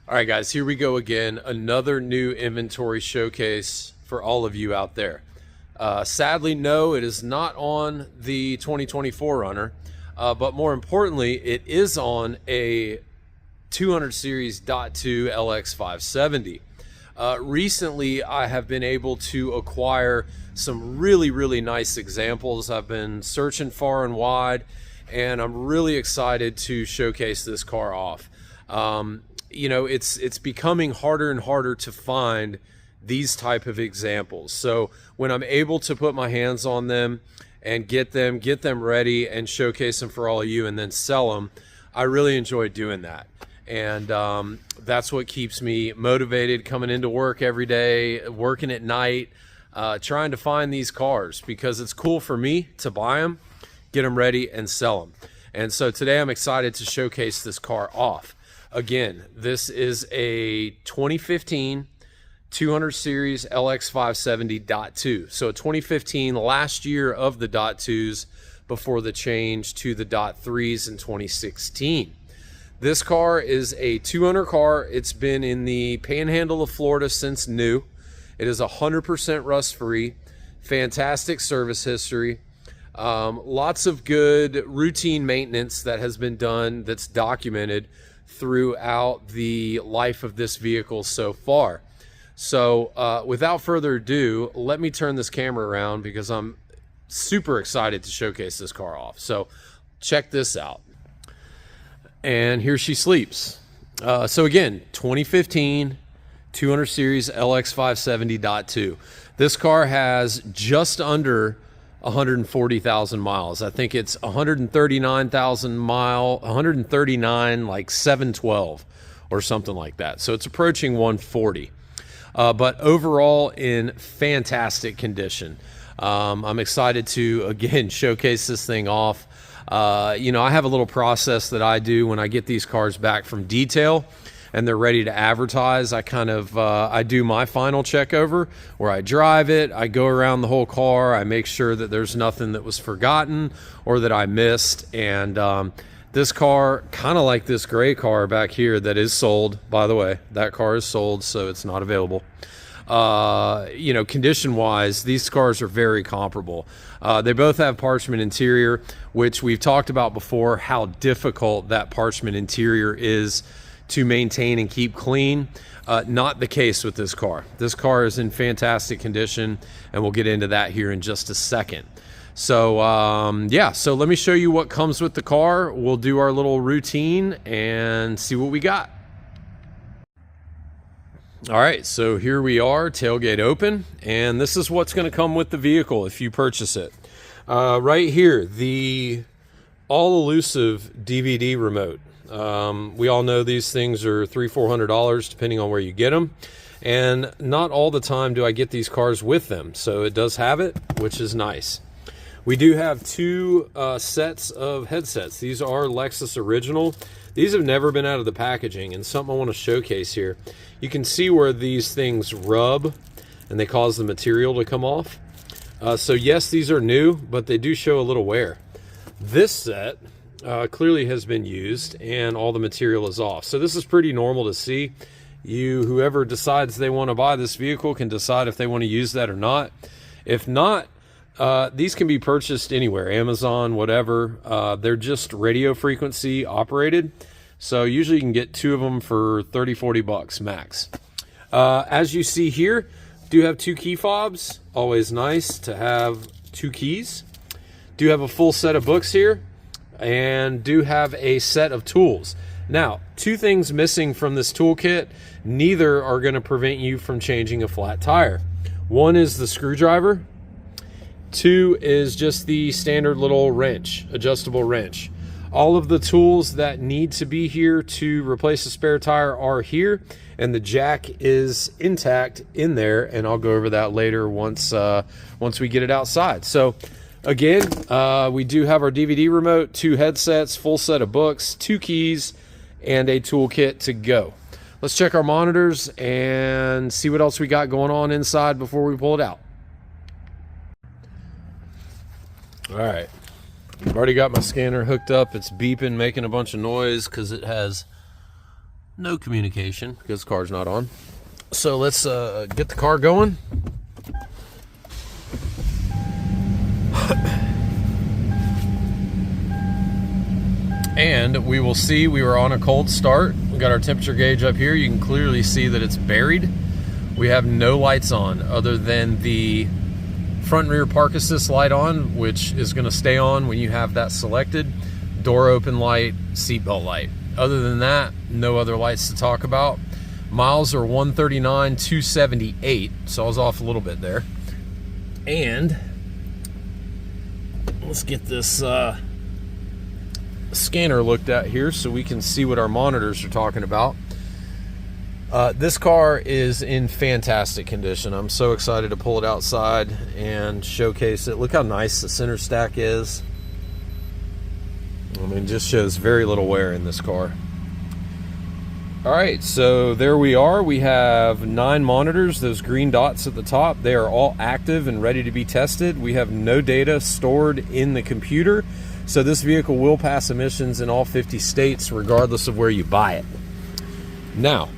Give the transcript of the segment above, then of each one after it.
All right, guys, here we go again. Another new inventory showcase for all of you out there. Sadly, no, it is not on the 2024 Runner, but more importantly, it is on a 200 series .2 LX570. Recently, I have been able to acquire some really nice examples. I've been searching far and wide, and I'm really excited to showcase this car off. You know, it's becoming harder and harder to find these type of examples. So when I'm able to put my hands on them and get them ready and showcase them for all of you and then sell them, I really enjoy doing that. And that's what keeps me motivated coming into work every day, working at night, trying to find these cars, because it's cool for me to buy them, get them ready, and sell them. And so today I'm excited to showcase this car off. Again, this is a 2015 200 series LX570.2. So a 2015, last year of the .2s before the change to the .3s in 2016. This car is a 200 car. It's been in the panhandle of Florida since new. It is 100% rust-free, fantastic service history, lots of good routine maintenance that has been done that's documented throughout the life of this vehicle so far. So without further ado, let me turn this camera around because I'm super excited to showcase this car off. So check this out. And here she sleeps. So again, 2015 200 series LX570.2. This car has just under 140,000 miles. I think it's 139,000 mile, 139 like 712 or something like that. So it's approaching 140. But overall in fantastic condition. I'm excited to again showcase this thing off. You know, I have a little process that I do when I get these cars back from detail and they're ready to advertise. I kind of I do my final check over where I drive it, I go around the whole car, I make sure that there's nothing that was forgotten or that I missed. And this car, kind of like this gray car back here that is sold, by the way, that car is sold, so it's not available. You know, condition wise, these cars are very comparable. They both have Parchment interior, which we've talked about before, how difficult that Parchment interior is to maintain and keep clean. Not the case with this car. This car is in fantastic condition, and we'll get into that here in just a second. So yeah, so let me show you what comes with the car. We'll do our little routine and see what we got. All right, so here we are, tailgate open, and this is what's going to come with the vehicle if you purchase it. Right here, the all-elusive DVD remote. We all know these things are $300–400 depending on where you get them, and not all the time do I get these cars with them, so it does have it, which is nice. We do have two sets of headsets. These are Lexus original. These have never been out of the packaging, and something I want to showcase here. You can see where these things rub and they cause the material to come off. So yes, these are new, but they do show a little wear. This set clearly has been used and all the material is off. So this is pretty normal to see. Whoever decides they want to buy this vehicle can decide if they want to use that or not. If not, these can be purchased anywhere, Amazon, whatever. They're just radio frequency operated. So usually you can get two of them for 30–40 bucks max. As you see here, do have two key fobs. Always nice to have two keys. Do have a full set of books here, and do have a set of tools. Now, two things missing from this toolkit. Neither are going to prevent you from changing a flat tire. One is the screwdriver. Two is just the standard little wrench, adjustable wrench. All of the tools that need to be here to replace a spare tire are here, and the jack is intact in there, and I'll go over that later once we get it outside. So again, we do have our DVD remote, two headsets, full set of books, two keys, and a toolkit to go. Let's check our monitors and see what else we got going on inside before we pull it out. All right, I've already got my scanner hooked up. It's beeping, making a bunch of noise because it has No communication because the car's not on. So let's get the car going. And we will see we were on a cold start. We got our temperature gauge up here. You can clearly see that it's buried. We have no lights on other than the front and rear park assist light on, which is going to stay on when you have that selected. Door open light, seatbelt light. Other than that, no other lights to talk about. Miles are 139,278, so I was off a little bit there. And let's get this scanner looked at here so we can see what our monitors are talking about. This car is in fantastic condition. I'm so excited to pull it outside and showcase it. Look how nice the center stack is. I mean, it just shows very little wear in this car. All right, so there we are. We have 9 monitors, those green dots at the top. They are all active and ready to be tested. We have no data stored in the computer, so this vehicle will pass emissions in all 50 states, regardless of where you buy it. Now,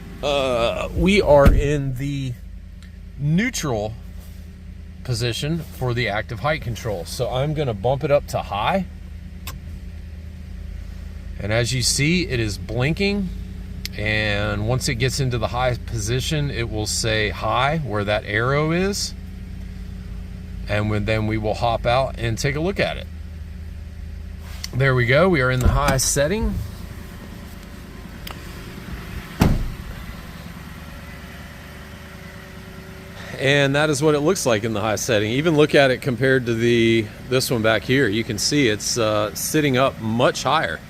we are in the neutral position for the active height control. So I'm gonna bump it up to high. And as you see, it is blinking. And once it gets into the high position, it will say high where that arrow is. And then we will hop out and take a look at it. There we go, we are in the high setting. And that is what it looks like in the high setting. Even look at it compared to this one back here. You can see it's sitting up much higher.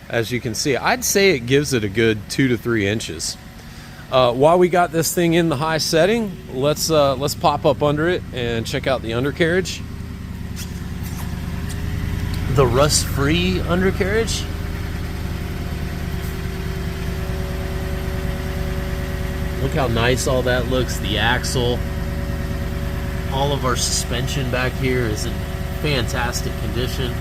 As you can see, I'd say it gives it a good 2 to 3 inches. While we got this thing in the high setting, let's pop up under it and check out the undercarriage. The rust-free undercarriage. Look how nice all that looks. The axle, all of our suspension back here is in fantastic condition.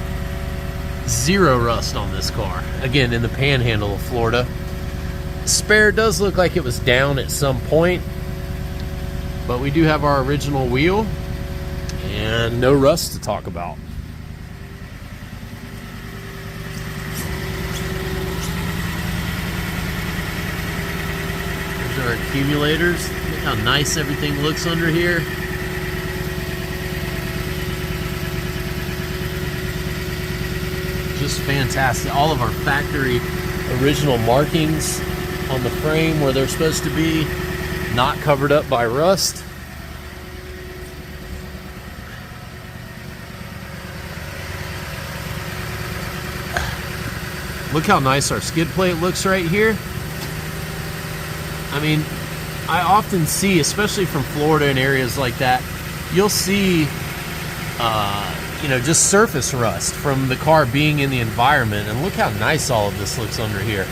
Zero rust on this car. Again, in the panhandle of Florida. Spare does look like it was down at some point, but we do have our original wheel and no rust to talk about. There's our accumulators. Look how nice everything looks under here. Just fantastic. All of our factory original markings on the frame where they're supposed to be, not covered up by rust. Look how nice our skid plate looks right here. I mean, I often see, especially from Florida and areas like that, you'll see you know, just surface rust from the car being in the environment. And look how nice all of this looks under here.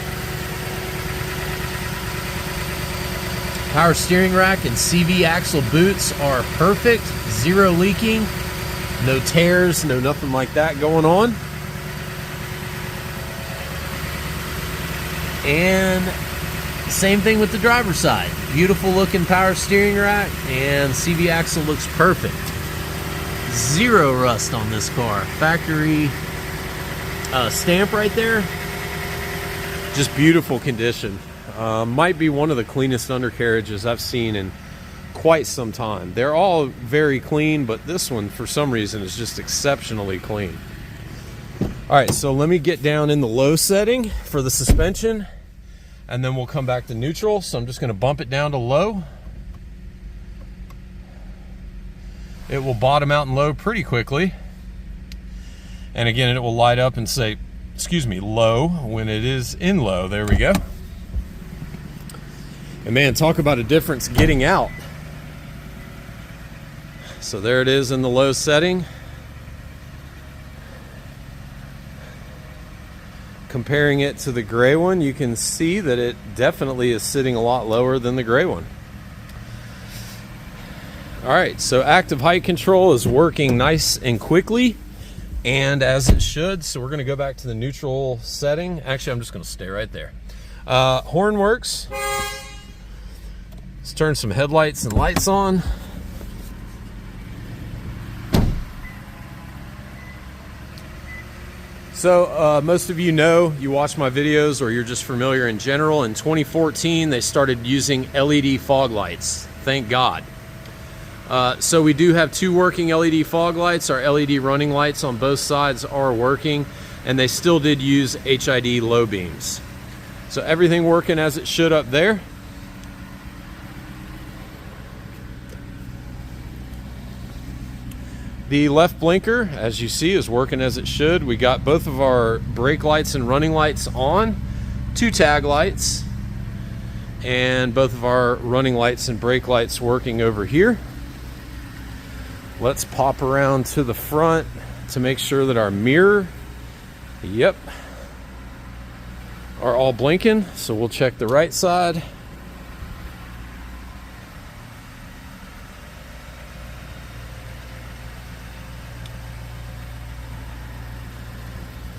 Power steering rack and CV axle boots are perfect. Zero leaking, no tears, no nothing like that going on. And same thing with the driver's side. Beautiful looking power steering rack, and CV axle looks perfect. Zero rust on this car. Factory stamp right there. Just beautiful condition. Might be one of the cleanest undercarriages I've seen in quite some time. They're all very clean, but this one for some reason is just exceptionally clean. All right, so let me get down in the low setting for the suspension, and then we'll come back to neutral. So I'm just going to bump it down to low. It will bottom out in low pretty quickly. And again, it will light up and say, excuse me, low when it is in low. There we go. And man, talk about a difference getting out. So there it is in the low setting. Comparing it to the gray one, you can see that it definitely is sitting a lot lower than the gray one. All right, so active height control is working nice and quickly, and as it should. So we're gonna go back to the neutral setting. Actually, I'm just gonna stay right there. Horn works. Let's turn some headlights and lights on. So most of you know, you watch my videos or you're just familiar in general. In 2014, they started using LED fog lights. Thank God. So we do have 2 working LED fog lights. Our LED running lights on both sides are working, and they still did use HID low beams. So everything working as it should up there. The left blinker, as you see, is working as it should. We got both of our brake lights and running lights on, 2 tag lights, and both of our running lights and brake lights working over here. Let's pop around to the front to make sure that our mirror, yep, are all blinking. So we'll check the right side.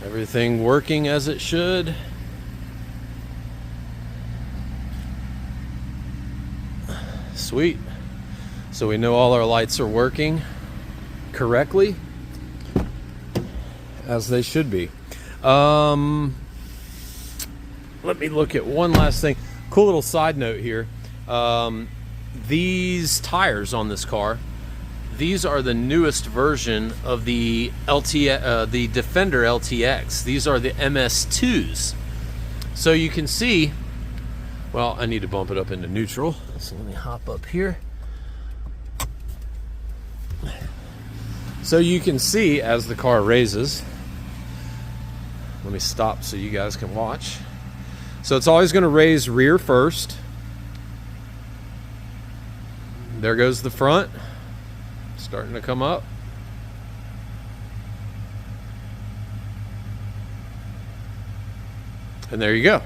Everything working as it should. Sweet. So we know all our lights are working correctly, as they should be. Let me look at one last thing. Cool little side note here. These tires on this car, these are the newest version of the the Defender LTX. These are the MS2s. So you can see, well, I need to bump it up into neutral. So let me hop up here. So you can see as the car raises, let me stop so you guys can watch. So it's always going to raise rear first. There goes the front, starting to come up. And there you go.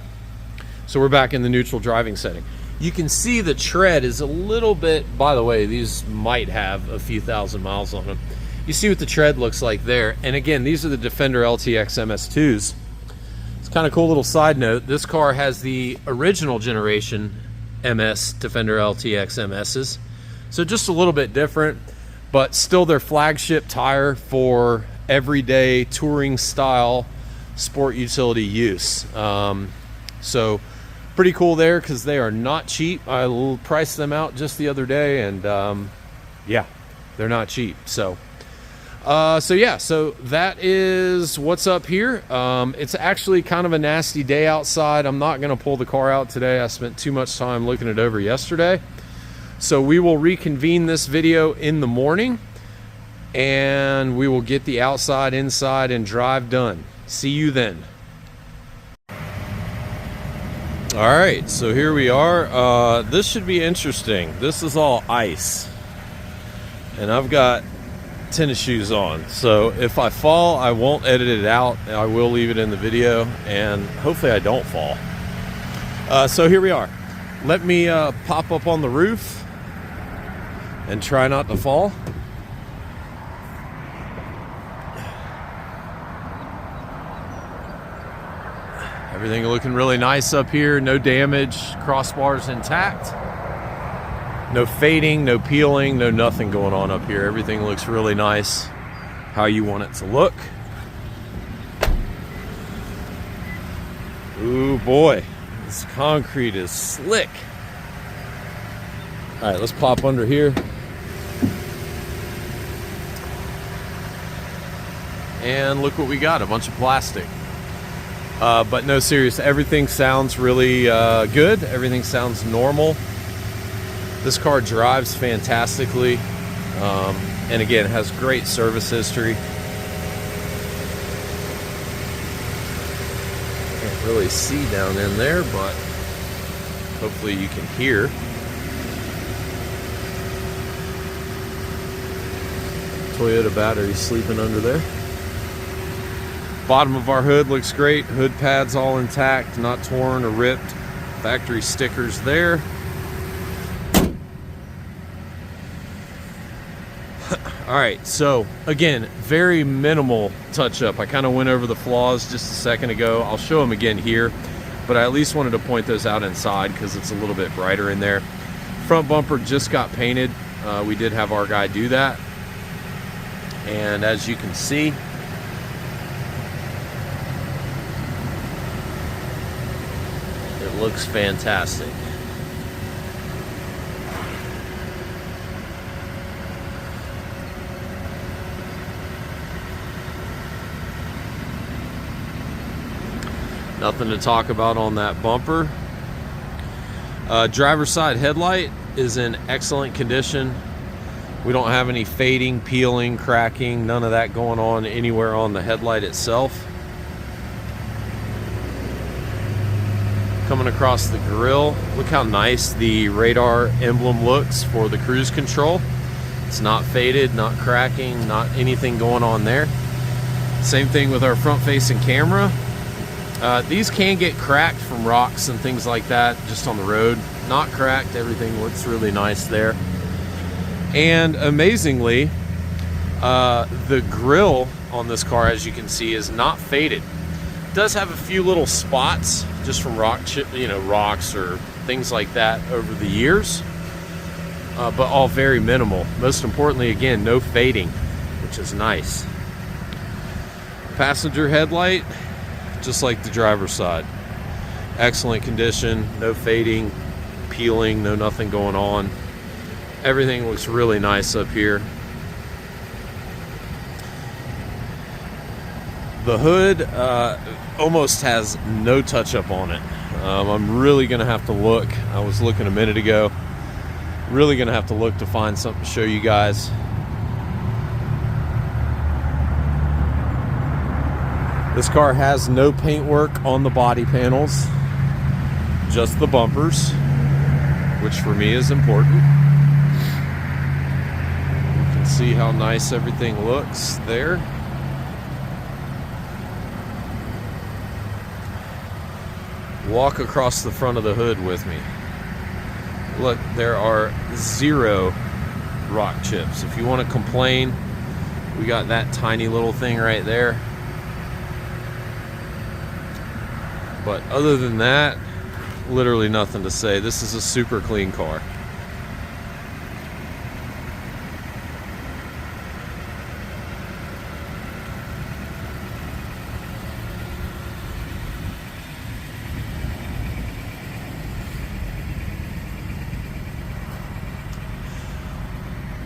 So we're back in the neutral driving setting. You can see the tread is a little bit, by the way, these might have a few thousand miles on them. You see what the tread looks like there. And again, these are the Defender LTX MS2s. It's kind of cool little side note. This car has the original generation MS Defender LTX MSs. So just a little bit different, but still their flagship tire for everyday touring style sport utility use. So pretty cool there, because they are not cheap. I priced them out just the other day, and yeah, they're not cheap. So so that is what's up here. It's actually kind of a nasty day outside. I'm not going to pull the car out today. I spent too much time looking it over yesterday. So we will reconvene this video in the morning, and we will get the outside, inside, and drive done. See you then. All right, so here we are. This should be interesting. This is all ice, and I've got tennis shoes on, so if I fall, I won't edit it out. I will leave it in the video, and hopefully I don't fall. So here we are. Let me pop up on the roof and try not to fall. Everything looking really nice up here. No damage. Crossbars intact. No fading, no peeling, no nothing going on up here. Everything looks really nice how you want it to look. Ooh boy, this concrete is slick. All right, let's pop under here. And look what we got, a bunch of plastic. But no, serious, everything sounds really good. Everything sounds normal. This car drives fantastically, and again, has great service history. Can't really see down in there, but hopefully you can hear. Toyota battery sleeping under there. Bottom of our hood looks great. Hood pads all intact, not torn or ripped. Factory stickers there. All right, so again, very minimal touch up. I kind of went over the flaws just a second ago. I'll show them again here. but I at least wanted to point those out inside because it's a little bit brighter in there. Front bumper just got painted. We did have our guy do that. And as you can see, it looks fantastic. Nothing to talk about on that bumper. Driver's side headlight is in excellent condition. We don't have any fading, peeling, cracking, none of that going on anywhere on the headlight itself. Coming across the grille, look how nice the radar emblem looks for the cruise control. It's not faded, not cracking, not anything going on there. Same thing with our front facing camera. These can get cracked from rocks and things like that just on the road. Not cracked, everything looks really nice there. And amazingly, the grille on this car, as you can see, is not faded. It does have a few little spots just from rocks or things like that over the years, but all very minimal. Most importantly, again, no fading, which is nice. Passenger headlight, just like the driver's side, excellent condition, no fading, peeling, no nothing going on. Everything looks really nice up here. The hood almost has no touch up on it. I'm really gonna have to look. I was looking a minute ago. Really gonna have to look to find something to show you guys. This car has no paintwork on the body panels, just the bumpers, which for me is important. You can see how nice everything looks there. Walk across the front of the hood with me. Look, there are 0 rock chips. If you want to complain, we got that tiny little thing right there. But other than that, literally nothing to say. This is a super clean car.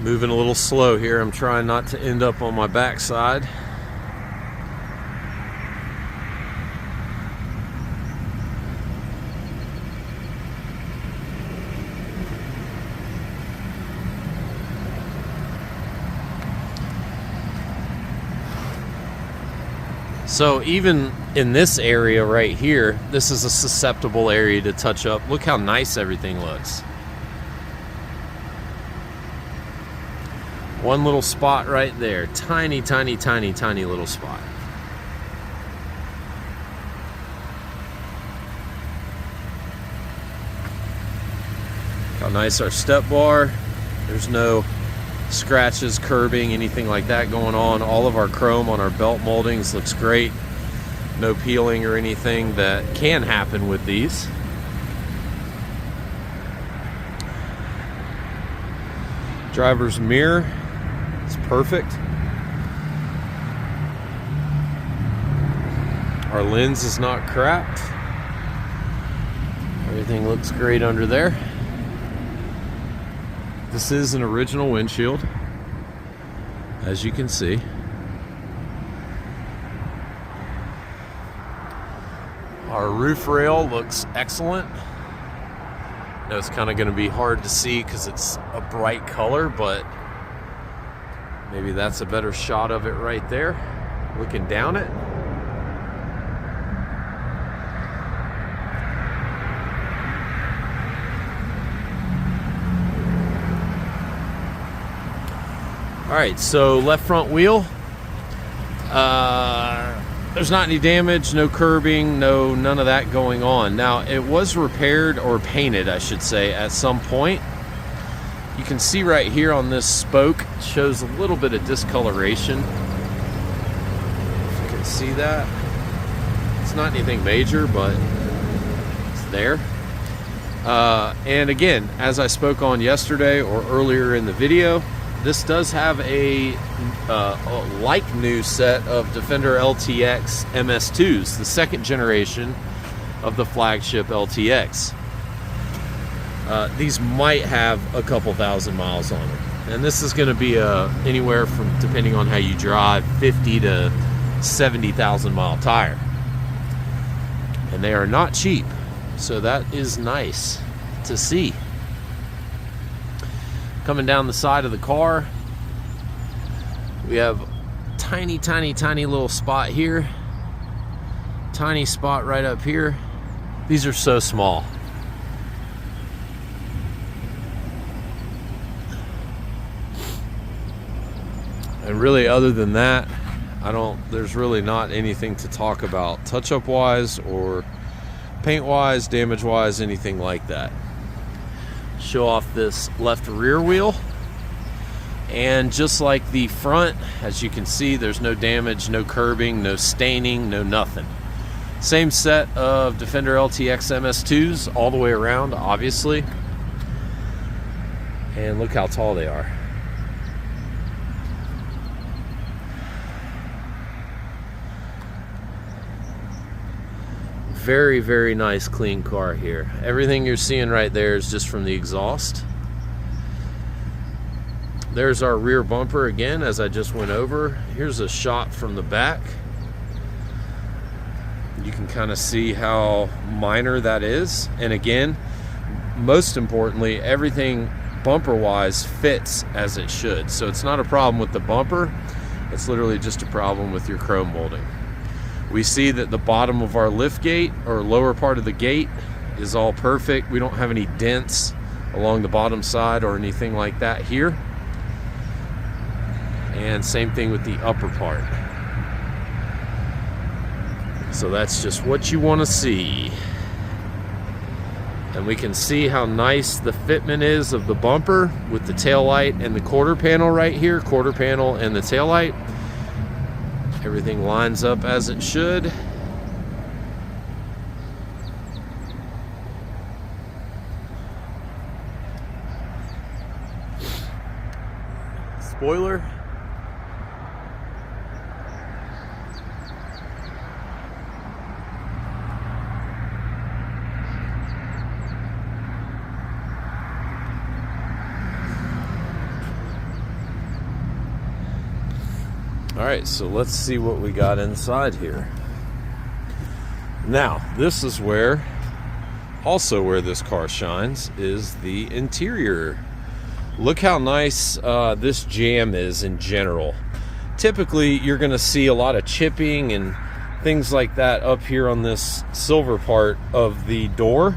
Moving a little slow here. I'm trying not to end up on my backside. So even in this area right here, this is a susceptible area to touch up. Look how nice everything looks. One little spot right there. Tiny, tiny, tiny, tiny little spot. How nice our step bar. There's no scratches, curbing, anything like that going on. All of our chrome on our belt moldings looks great. No peeling or anything that can happen with these. Driver's mirror is perfect. Our lens is not cracked. Everything looks great under there. This is an original windshield, as you can see. Our roof rail looks excellent. I know it's kind of going to be hard to see because it's a bright color, but maybe that's a better shot of it right there, looking down it. All right, so left front wheel. There's not any damage, no curbing, none of that going on. Now, it was repaired or painted, I should say, at some point. You can see right here on this spoke, it shows a little bit of discoloration. If you can see that. It's not anything major, but there. And again, as I spoke on yesterday or earlier in the video, this does have a like new set of Defender LTX MS2s, the second generation of the flagship LTX. These might have a couple thousand miles on them. And this is going to be anywhere from, depending on how you drive, 50 to 70,000 mile tire. And they are not cheap. So that is nice to see. Coming down the side of the car, we have tiny, tiny, tiny little spot here. Tiny spot right up here. These are so small. And really, other than that, there's really not anything to talk about touch-up wise or paint wise, damage wise, anything like that. Show off this left rear wheel, and just like the front, as you can see, there's no damage, no curbing, no staining, no nothing. Same set of Defender LTX MS2s all the way around, obviously. And look how tall they are. Very, very nice, clean car here. Everything you're seeing right there is just from the exhaust. There's our rear bumper again, as I just went over. Here's a shot from the back. You can kind of see how minor that is. And again, most importantly, everything bumper-wise fits as it should. So it's not a problem with the bumper. It's literally just a problem with your chrome molding. We see that the bottom of our lift gate, or lower part of the gate, is all perfect. We don't have any dents along the bottom side or anything like that here. And same thing with the upper part. So that's just what you want to see. And we can see how nice the fitment is of the bumper with the tail light and the quarter panel right here, quarter panel and the tail light. Everything lines up as it should. Spoiler. All right, so let's see what we got inside here. Now, this is where this car shines, is the interior. Look how nice this jamb is in general. Typically, you're gonna see a lot of chipping and things like that up here on this silver part of the door.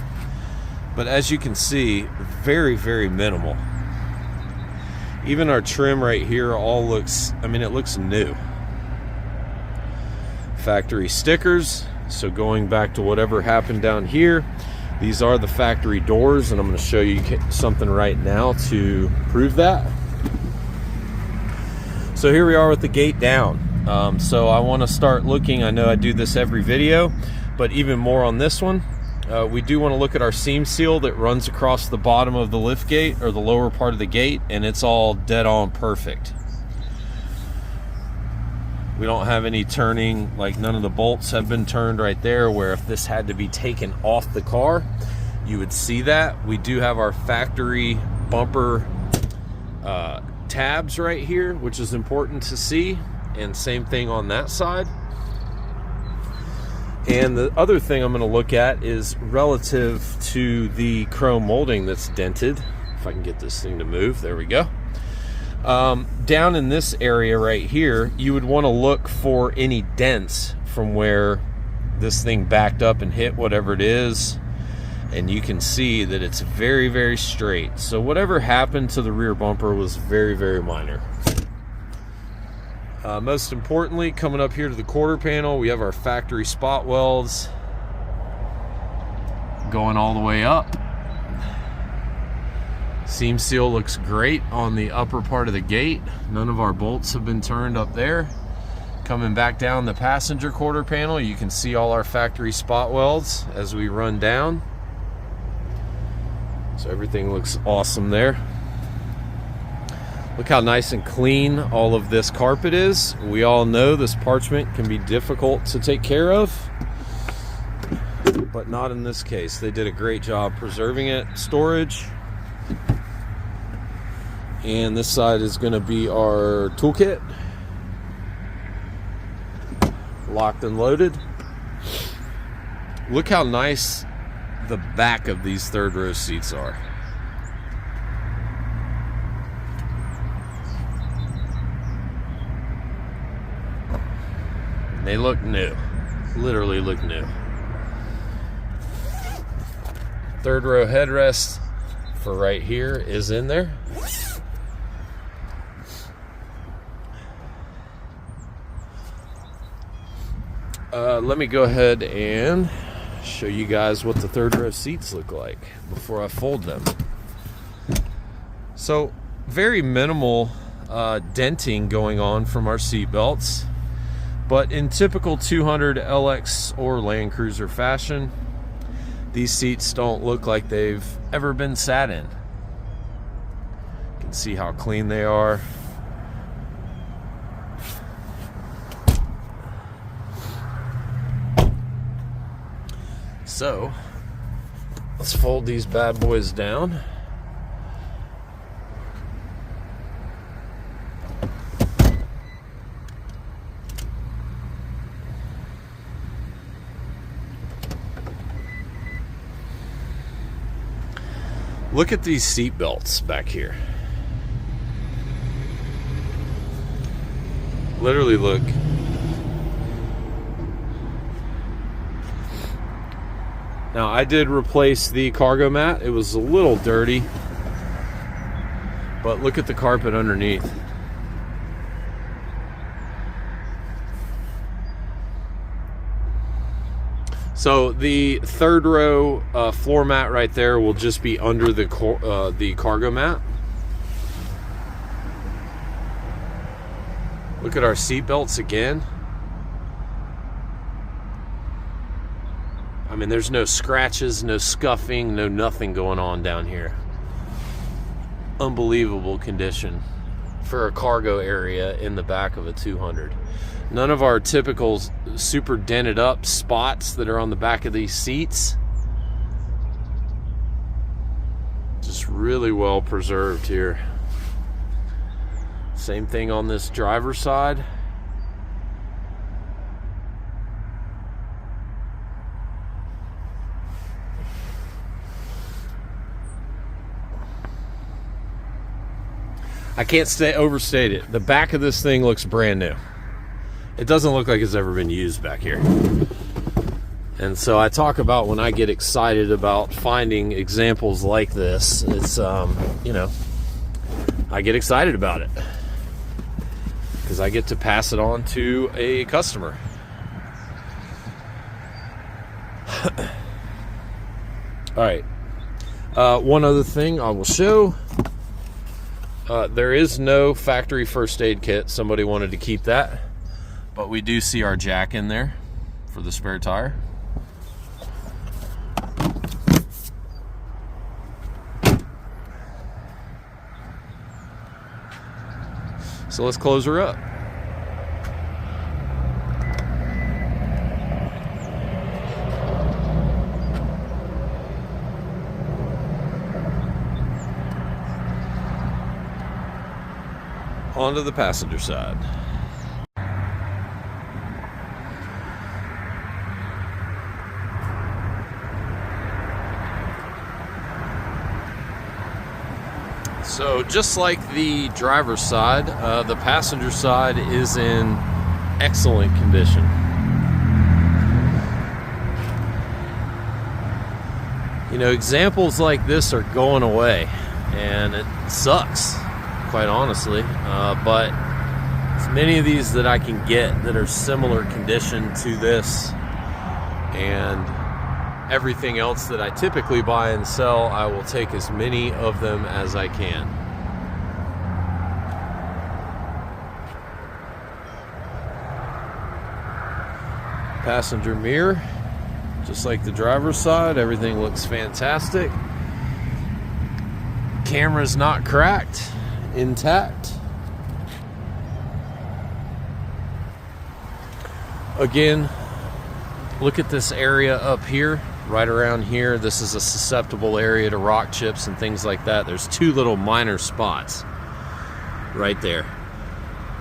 But as you can see, very, very minimal. Even our trim right here all looks, I mean, it looks new. Factory stickers. So going back to whatever happened down here, these are the factory doors, and I'm going to show you something right now to prove that. So here we are with the gate down. So I want to start looking, I know I do this every video, but even more on this one. We do want to look at our seam seal that runs across the bottom of the lift gate, or the lower part of the gate, and it's all dead on perfect. We don't have any turning, like none of the bolts have been turned right there, where if this had to be taken off the car, you would see that. We do have our factory bumper tabs right here, which is important to see, and same thing on that side. And the other thing I'm going to look at is relative to the chrome molding that's dented. If I can get this thing to move, there we go. Down in this area right here, you would want to look for any dents from where this thing backed up and hit whatever it is. And you can see that it's very, very straight. So whatever happened to the rear bumper was very, very minor. Most importantly, coming up here to the quarter panel, we have our factory spot welds going all the way up. Seam seal looks great on the upper part of the gate. None of our bolts have been turned up there. Coming back down the passenger quarter panel, you can see all our factory spot welds as we run down. So everything looks awesome there. Look how nice and clean all of this carpet is. We all know this Parchment can be difficult to take care of, but not in this case. They did a great job preserving it. Storage. And this side is going to be our toolkit. Locked and loaded. Look how nice the back of these third row seats are. They look new. Literally look new. Third row headrest for right here is in there. Let me go ahead and show you guys what the third row seats look like before I fold them. So very minimal denting going on from our seat belts, but in typical 200 LX or Land Cruiser fashion, these seats don't look like they've ever been sat in. You can see how clean they are. So let's fold these bad boys down. Look at these seat belts back here. Literally look. Now I did replace the cargo mat. It was a little dirty, but look at the carpet underneath. So the third row floor mat right there will just be under the cargo mat. Look at our seat belts again. I mean, there's no scratches, no scuffing, no nothing going on down here. Unbelievable condition for a cargo area in the back of a 200. None of our typical super dented up spots that are on the back of these seats. Just really well preserved here. Same thing on this driver's side. I can't overstate it. The back of this thing looks brand new. It doesn't look like it's ever been used back here. And so I talk about when I get excited about finding examples like this, it's, you know, I get excited about it because I get to pass it on to a customer. All right. One other thing I will show. There is no factory first aid kit. Somebody wanted to keep that. But we do see our jack in there for the spare tire. So let's close her up. Onto the passenger side. So just like the driver's side, the passenger side is in excellent condition. You know, examples like this are going away, and it sucks, quite honestly, but as many of these that I can get that are similar condition to this and everything else that I typically buy and sell, I will take as many of them as I can. Passenger mirror, just like the driver's side, everything looks fantastic. camera's not cracked, intact. Again, look at this area up here, right around here. This is a susceptible area to rock chips and things like that. There's two little minor spots right there.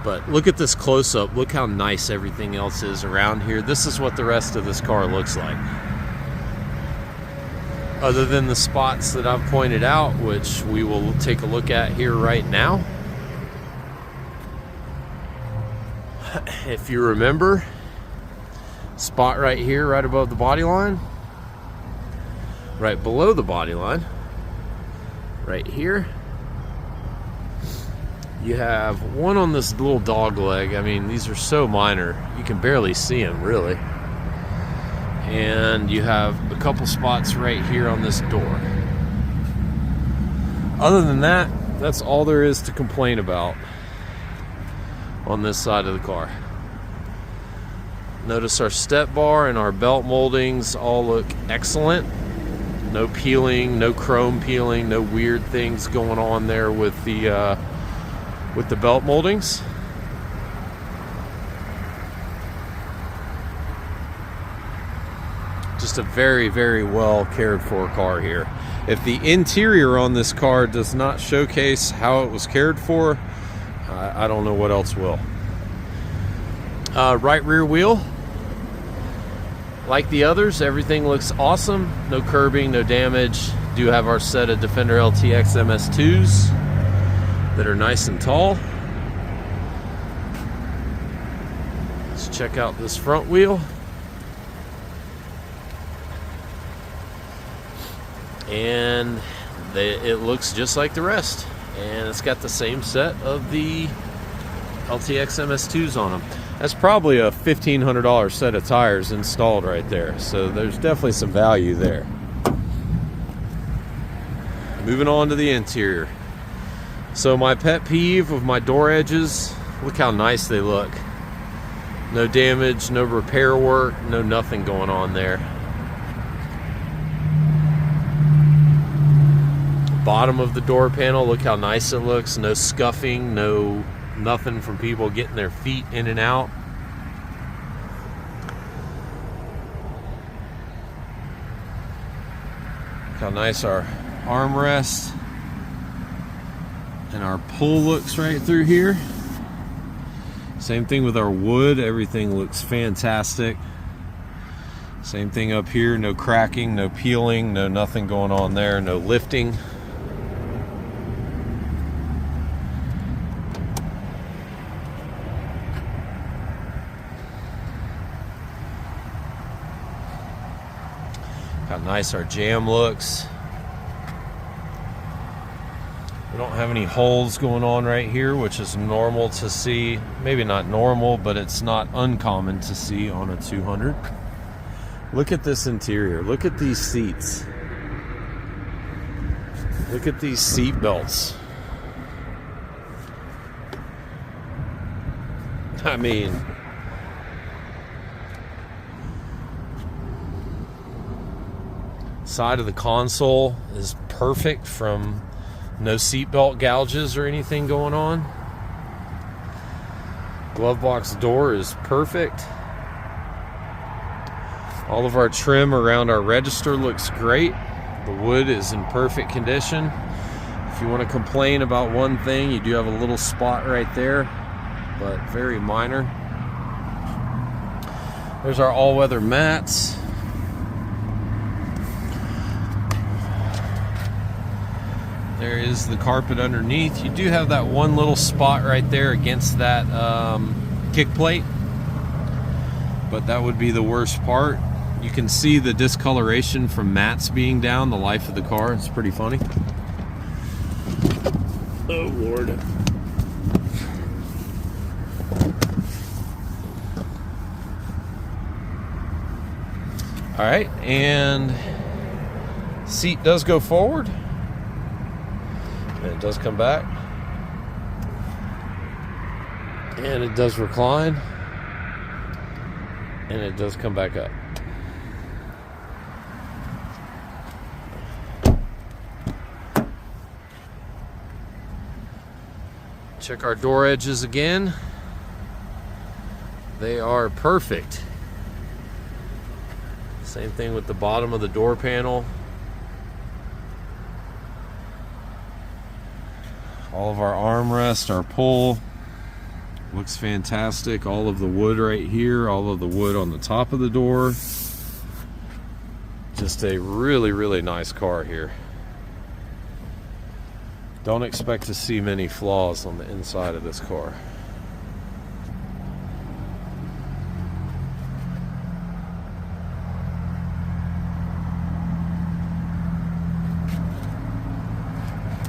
But look at this close-up. Look how nice everything else is around here. This is what the rest of this car looks like. Other than the spots that I've pointed out, which we will take a look at here right now. If you remember, spot right here, right above the body line, right below the body line, right here, you have one on this little dog leg. I mean, these are so minor, you can barely see them really. And you have a couple spots right here on this door. Other than that, that's all there is to complain about on this side of the car. Notice our step bar and our belt moldings all look excellent. No peeling, no chrome peeling, no weird things going on there with the belt moldings. Just a very, very well cared for car here. If the interior on this car does not showcase how it was cared for, I don't know what else will. Right rear wheel, like the others, everything looks awesome. No curbing, no damage. Do have our set of Defender LTX MS2s that are nice and tall. Let's check out this front wheel. And it looks just like the rest, and it's got the same set of the LTX MS2s on them. That's probably a $1,500 set of tires installed right there, so there's definitely some value there. Moving on to the interior. So my pet peeve of my door edges, look how nice they look. No damage, no repair work, no nothing going on there. Bottom of the door panel, look how nice it looks. No scuffing, no nothing from people getting their feet in and out. Look how nice our armrest and our pull looks right through here. Same thing with our wood, everything looks fantastic. Same thing up here, no cracking, no peeling, no nothing going on there, no lifting. How nice our jamb looks. We don't have any holes going on right here, which is normal to see. Maybe not normal, but it's not uncommon to see on a 200. Look at this interior. Look at these seats. Look at these seat belts. I mean, side of the console is perfect, from no seatbelt gouges or anything going on. Glove box door is perfect. All of our trim around our register looks great. The wood is in perfect condition. If you want to complain about one thing, you do have a little spot right there, but very minor. There's our all-weather mats. There is the carpet underneath. You do have that one little spot right there against that kick plate, but that would be the worst part. You can see the discoloration from mats being down the life of the car. It's pretty funny. Oh Lord. All right, and seat does go forward. And it does come back, and it does recline, and it does come back up. Check our door edges again. They are perfect. Same thing with the bottom of the door panel. All of our armrest, our pull, looks fantastic. All of the wood right here, all of the wood on the top of the door. Just a really, really nice car here. Don't expect to see many flaws on the inside of this car.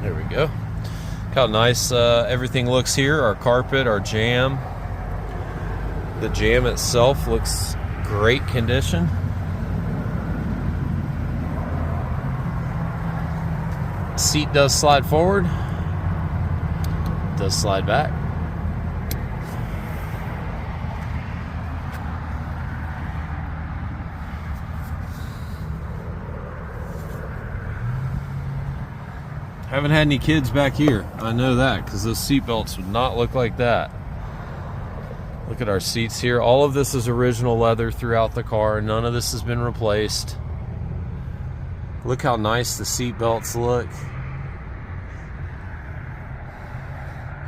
There we go. Look how nice everything looks here. Our carpet, our jamb. The jamb itself looks great condition. Seat does slide forward. Does slide back. Haven't had any kids back here. I know that because those seat belts would not look like that. Look at our seats here. All of this is original leather throughout the car. None of this has been replaced. Look how nice the seat belts look.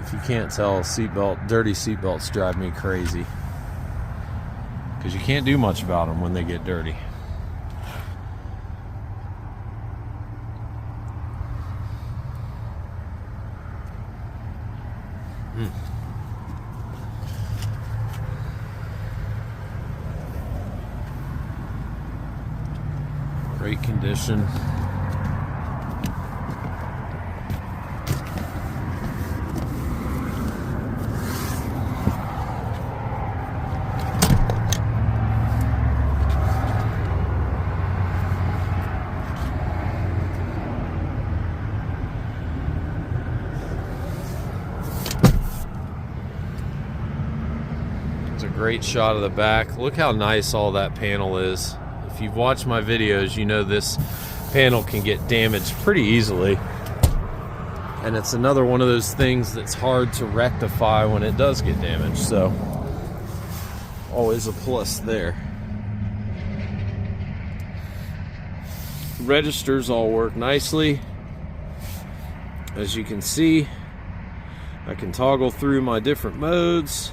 If you can't tell, dirty seat belts drive me crazy because you can't do much about them when they get dirty. Great condition. It's a great shot of the back. Look how nice all that panel is. If you've watched my videos, you know this panel can get damaged pretty easily. And it's another one of those things that's hard to rectify when it does get damaged. So, always a plus there. Registers all work nicely. As you can see, I can toggle through my different modes.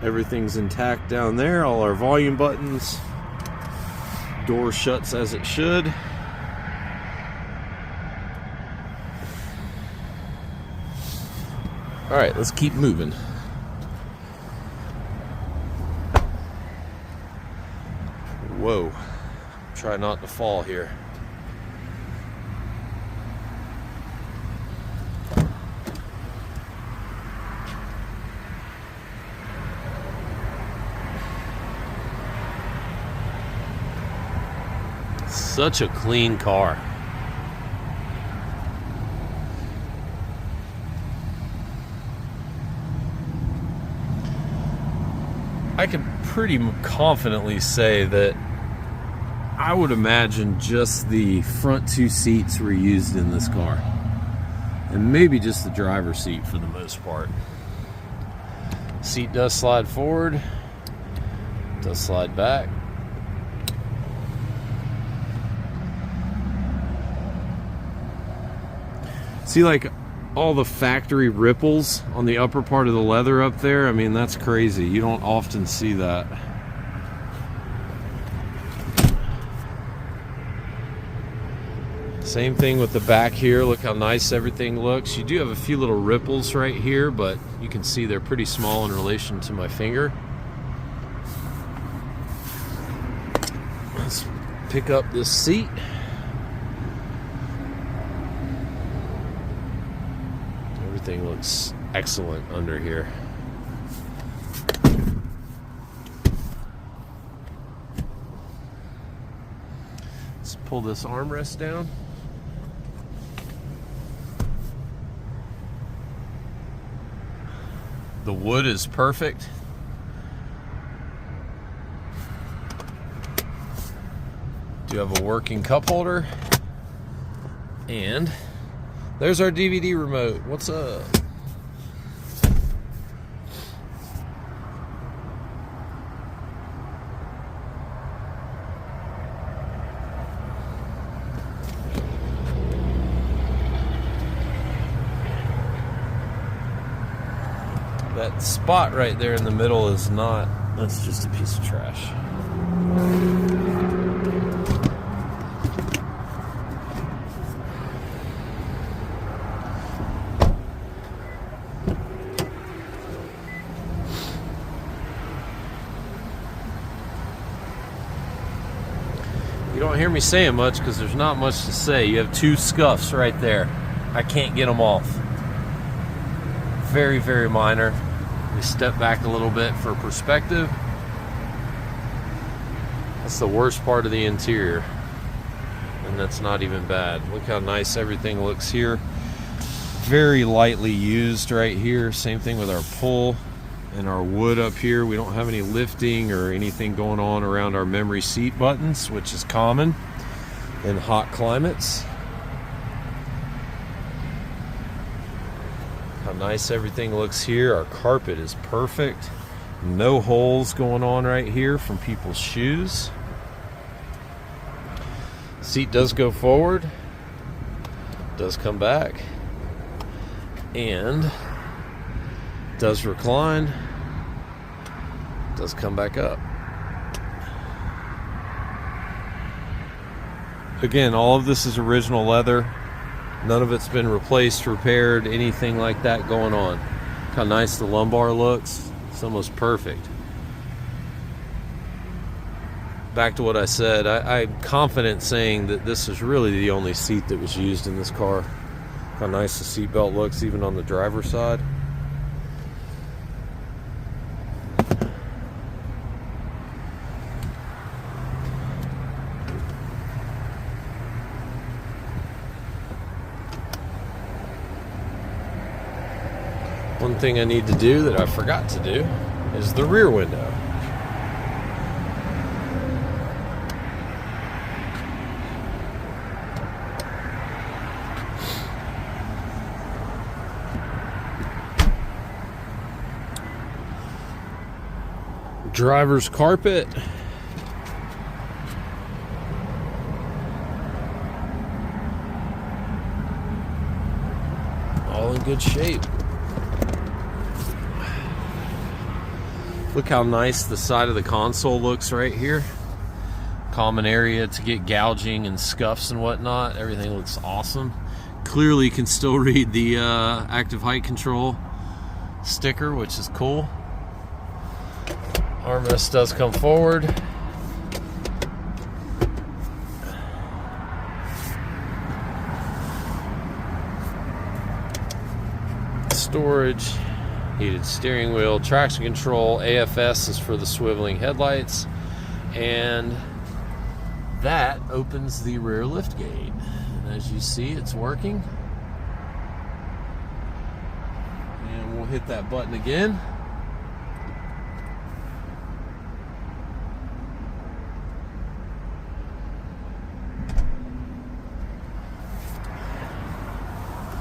Everything's intact down there. All our volume buttons. Door shuts as it should. All right, let's keep moving. Whoa. Try not to fall here. Such a clean car. I can pretty confidently say that I would imagine just the front two seats were used in this car. And maybe just the driver's seat for the most part. Seat does slide forward. Does slide back. See, like all the factory ripples on the upper part of the leather up there? I mean, that's crazy. You don't often see that. Same thing with the back here. Look how nice everything looks. You do have a few little ripples right here, but you can see they're pretty small in relation to my finger. Let's pick up this seat. Everything looks excellent under here. Let's pull this armrest down. The wood is perfect. Do have a working cup holder. And there's our DVD remote. What's up? That spot right there in the middle is not, that's just a piece of trash. You don't hear me saying much because there's not much to say. You have two scuffs right there. I can't get them off. Very, very minor. We step back a little bit for perspective. That's the worst part of the interior. And that's not even bad. Look how nice everything looks here. Very lightly used right here. Same thing with our pull and our wood up here. We don't have any lifting or anything going on around our memory seat buttons, which is common in hot climates. How nice everything looks here. Our carpet is perfect. No holes going on right here from people's shoes. Seat does go forward, does come back, and does recline, does come back up. Again, all of this is original leather. None of it's been replaced, repaired, anything like that going on. Look how nice the lumbar looks. It's almost perfect. Back to what I said, I'm confident saying that this is really the only seat that was used in this car. How nice the seatbelt looks even on the driver's side. One thing I need to do that I forgot to do is the rear window. Driver's carpet. All in good shape. Look how nice the side of the console looks right here. Common area to get gouging and scuffs and whatnot. Everything looks awesome. Clearly can still read the active height control sticker, which is cool. Armrest does come forward. Storage, heated steering wheel, traction control, AFS is for the swiveling headlights, and that opens the rear lift gate. And as you see, it's working. And we'll hit that button again.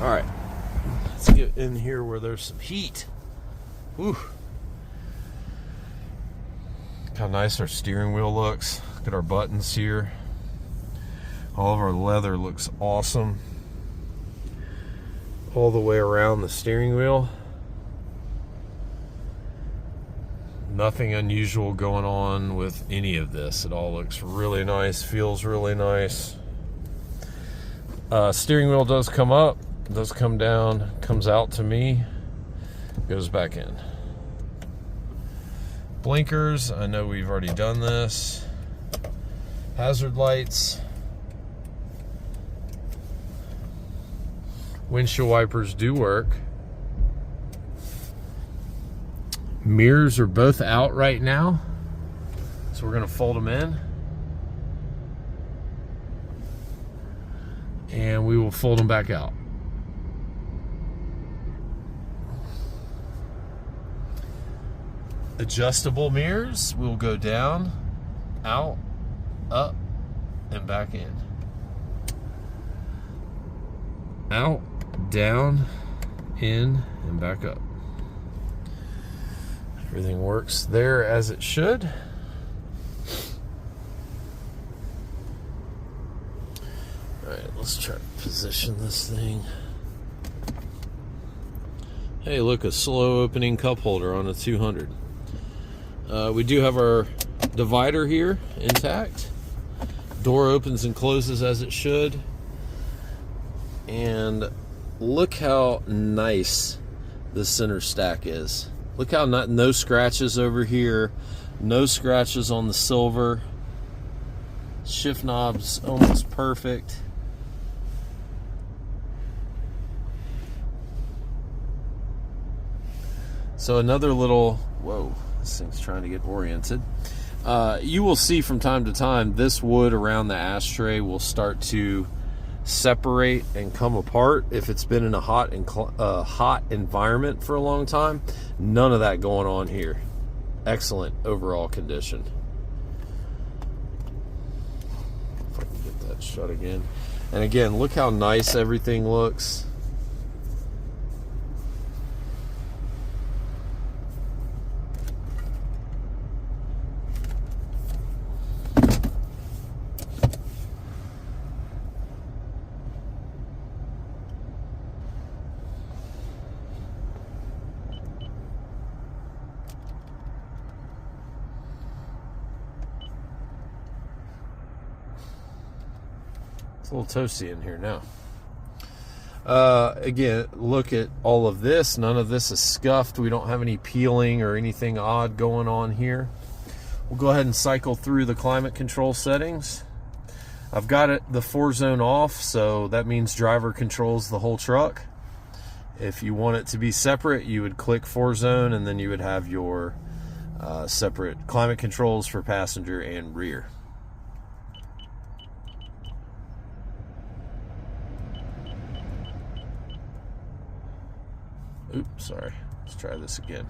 All right, let's get in here where there's some heat. Whew. Look how nice our steering wheel looks. Look at our buttons here. All of our leather looks awesome. All the way around the steering wheel. Nothing unusual going on with any of this. It all looks really nice, feels really nice. Steering wheel does come up. Does come down, comes out to me, goes back in. Blinkers, I know we've already done this. Hazard lights. Windshield wipers do work. Mirrors are both out right now, so we're going to fold them in. And we will fold them back out. adjustable mirrors will go down, out, up, and back in. Out, down, in, and back up. Everything works there as it should. Alright, let's try to position this thing. Hey, look, a slow opening cup holder on a 200. We do have our divider here intact. Door opens and closes as it should. And look how nice the center stack is. Look how no scratches over here, no scratches on the silver. Shift knob's almost perfect. So another little, whoa, this thing's trying to get oriented. You will see from time to time this wood around the ashtray will start to separate and come apart if it's been in a hot environment for a long time. None of that going on here. Excellent overall condition. If I can get that shut again. And again, look how nice everything looks. It's a little toasty in here now. Again, look at all of this. None of this is scuffed. We don't have any peeling or anything odd going on here. We'll go ahead and cycle through the climate control settings. I've got the 4-zone off, so that means driver controls the whole truck. If you want it to be separate, you would click 4-zone, and then you would have your separate climate controls for passenger and rear. Oops, sorry. Let's try this again.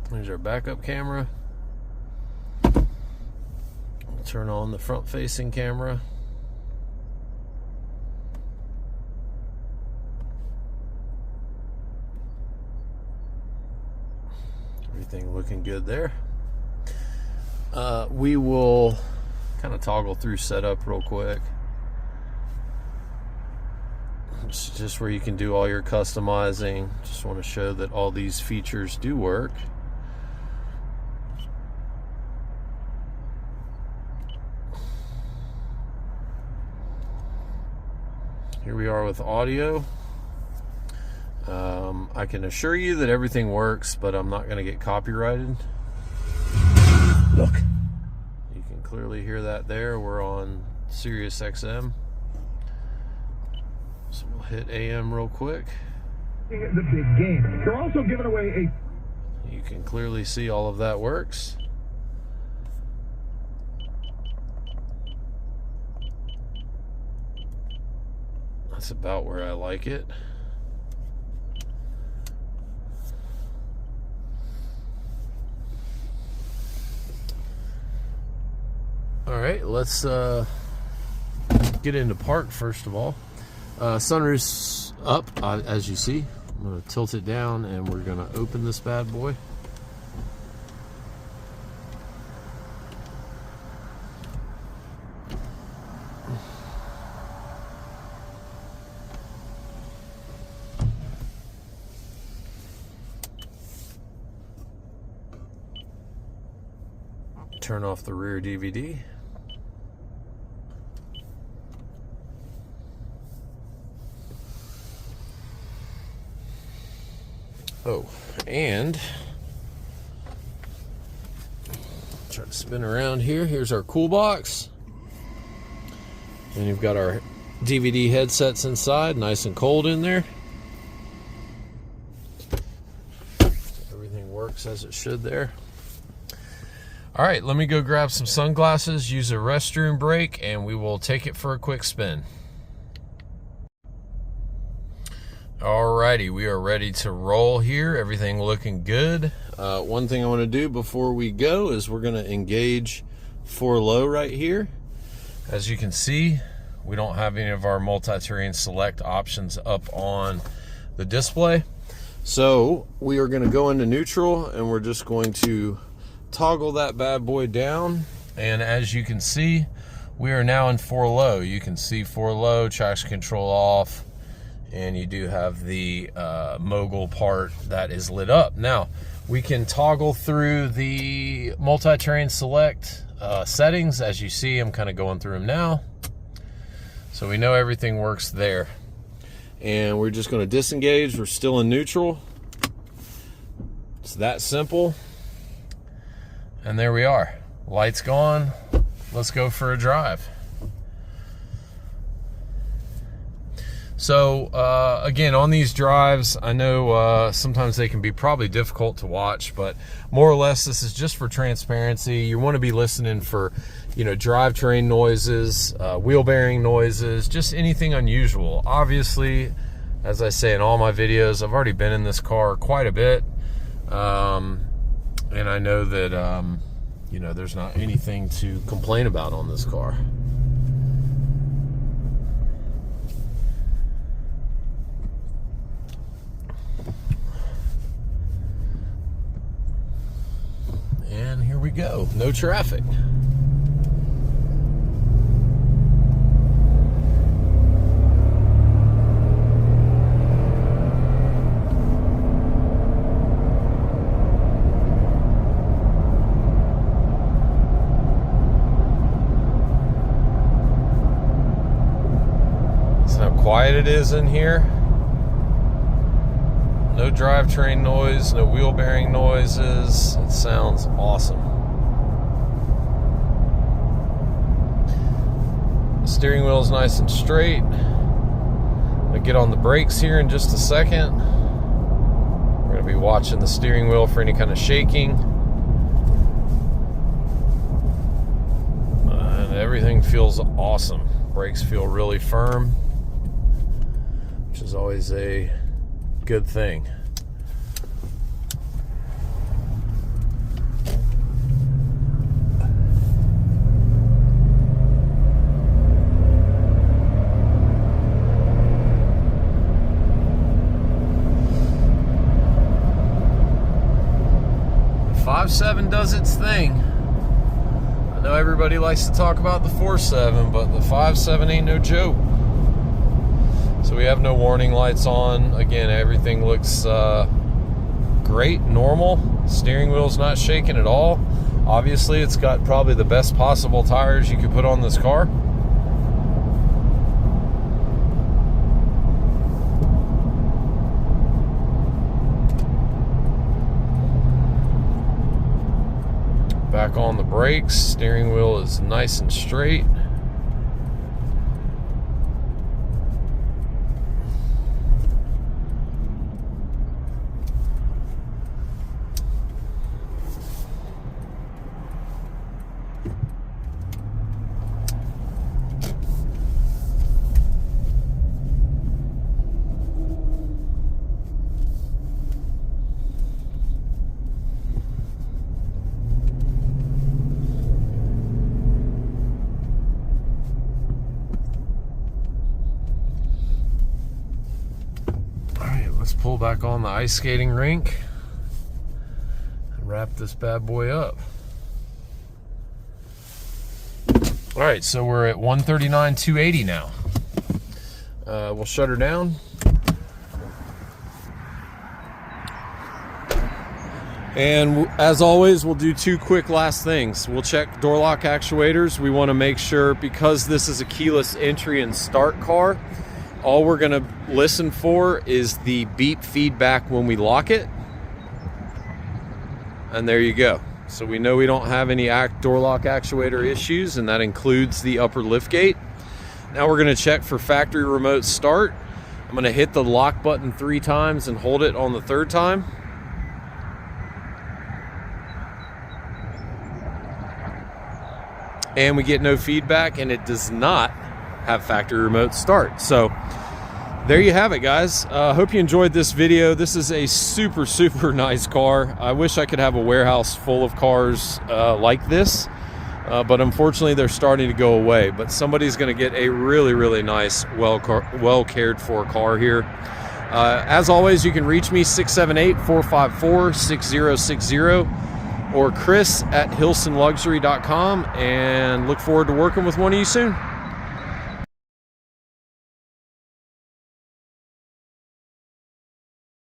There's our backup camera. We'll turn on the front-facing camera. Everything looking good there. We will kind of toggle through setup real quick. It's just where you can do all your customizing. Just want to show that all these features do work. Here we are with audio. I can assure you that everything works, but I'm not going to get copyrighted. Look. You can clearly hear that there. We're on Sirius XM. So we'll hit AM real quick. The big game. They're also giving away a... You can clearly see all of that works. That's about where I like it. All right, let's get into park first of all. Sunroof's up, as you see. I'm going to tilt it down and we're going to open this bad boy. turn off the rear DVD. Oh, and try to spin around here. Here's our cool box. And you've got our DVD headsets inside, nice and cold in there. Everything works as it should there. All right, let me go grab some sunglasses, use a restroom break, and we will take it for a quick spin. Alrighty, we are ready to roll here. Everything looking good. One thing I want to do before we go is we're going to engage 4 low right here. As you can see, we don't have any of our multi-terrain select options up on the display. So we are going to go into neutral, and we're just going to toggle that bad boy down. And as you can see, we are now in 4 low. You can see 4 low, traction control off. And you do have the mogul part that is lit up. Now, we can toggle through the multi-terrain select settings. As you see, I'm kind of going through them now. So we know everything works there. And we're just going to disengage. We're still in neutral. It's that simple. And there we are. Lights gone. Let's go for a drive. So again, on these drives, I know sometimes they can be probably difficult to watch, but more or less this is just for transparency. You want to be listening for, you know, drivetrain noises, wheel bearing noises, just anything unusual. Obviously, as I say in all my videos, I've already been in this car quite a bit, and I know that you know, there's not anything to complain about on this car. And here we go, no traffic. That's how quiet it is in here. No drivetrain noise, no wheel bearing noises. It sounds awesome. The steering wheel is nice and straight. I'm gonna get on the brakes here in just a second. We're gonna be watching the steering wheel for any kind of shaking. And everything feels awesome. Brakes feel really firm, which is always a good thing. The 5.7 does its thing. I know everybody likes to talk about the 4.7, but the 5.7 ain't no joke. So we have no warning lights on. Again, everything looks great, normal. Steering wheel's not shaking at all. Obviously, it's got probably the best possible tires you could put on this car. Back on the brakes, steering wheel is nice and straight. Let's pull back on the ice skating rink and wrap this bad boy up. All right, so we're at 139,280 now. We'll shut her down. And as always, we'll do two quick last things. We'll check door lock actuators. We want to make sure, because this is a keyless entry and start car, all we're going to listen for is the beep feedback when we lock it. And there you go. So we know we don't have any door lock actuator issues, and that includes the upper lift gate. Now we're going to check for factory remote start. I'm going to hit the lock button 3 times and hold it on the 3rd time. And we get no feedback, and it does not have factory remote start. So there you have it, guys. Hope you enjoyed this video. This is a super nice car. I wish I could have a warehouse full of cars like this, but unfortunately they're starting to go away. But somebody's going to get a really nice, well cared for car here. As always, you can reach me 678-454-6060 or Chris at HilsonLuxury.com, and look forward to working with one of you soon.